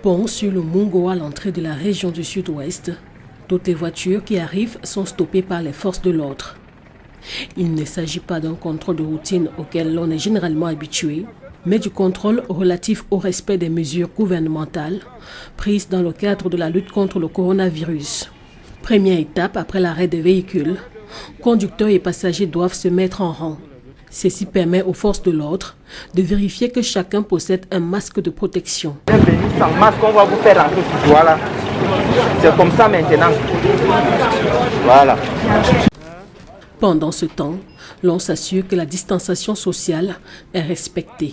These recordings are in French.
Pont sur le Mungo à l'entrée de la région du sud-ouest. Toutes les voitures qui arrivent sont stoppées par les forces de l'ordre. Il ne s'agit pas d'un contrôle de routine auquel l'on est généralement habitué, mais du contrôle relatif au respect des mesures gouvernementales prises dans le cadre de la lutte contre le coronavirus. Première étape après l'arrêt des véhicules, conducteurs et passagers doivent se mettre en rang. Ceci permet aux forces de l'ordre de vérifier que chacun possède un masque de protection. Bienvenue sans masque, on va vous faire rentrer. Voilà. C'est comme ça maintenant. Voilà. Pendant ce temps, l'on s'assure que la distanciation sociale est respectée.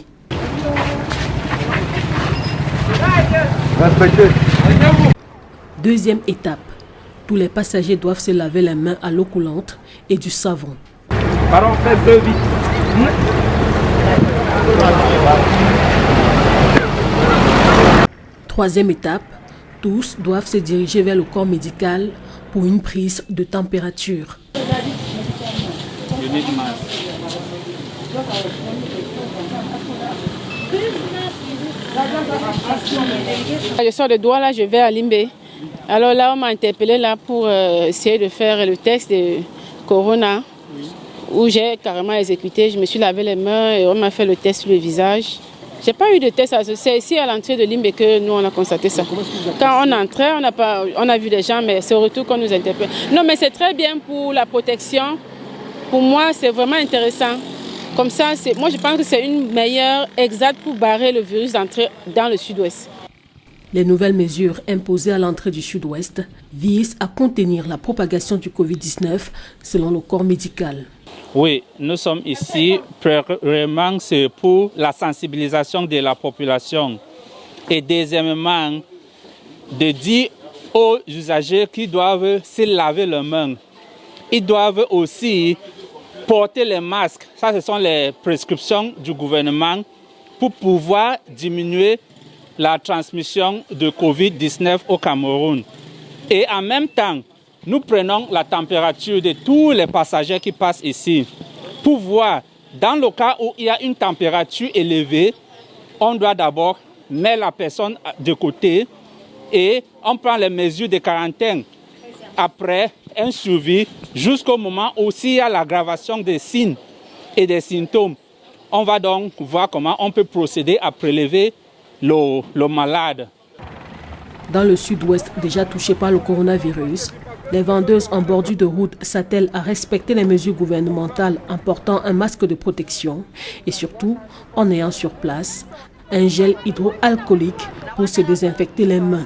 Deuxième étape, tous les passagers doivent se laver les mains à l'eau coulante et du savon. Pardon, faites deux vite. Troisième étape, tous doivent se diriger vers le corps médical pour une prise de température. Je sors de Douala, je vais à Limbé. Alors là, on m'a interpellé là pour essayer de faire le test de Corona, où j'ai carrément exécuté. Je me suis lavé les mains et on m'a fait le test sur le visage. J'ai pas eu de test associé. C'est ici à l'entrée de Limbé que nous on a constaté ça. Quand on entrait, on a vu des gens, mais c'est au retour qu'on nous interpelle. Non, mais c'est très bien pour la protection. Pour moi, c'est vraiment intéressant. Comme ça, moi je pense que c'est une meilleure exacte pour barrer le virus d'entrer dans le sud-ouest. Les nouvelles mesures imposées à l'entrée du sud-ouest visent à contenir la propagation du Covid-19 selon le corps médical. Oui, nous sommes ici, premièrement, c'est pour la sensibilisation de la population. Et deuxièmement, de dire aux usagers qu'ils doivent se laver les mains. Ils doivent aussi porter les masques. Ça, ce sont les prescriptions du gouvernement pour pouvoir diminuer la transmission de Covid-19 au Cameroun. Et en même temps, nous prenons la température de tous les passagers qui passent ici pour voir, dans le cas où il y a une température élevée, on doit d'abord mettre la personne de côté et on prend les mesures de quarantaine. Après, un suivi jusqu'au moment où s'il y a l'aggravation des signes et des symptômes. On va donc voir comment on peut procéder à prélever le malade. Dans le sud-ouest déjà touché par le coronavirus, les vendeuses en bordure de route s'attellent à respecter les mesures gouvernementales en portant un masque de protection et surtout en ayant sur place un gel hydroalcoolique pour se désinfecter les mains.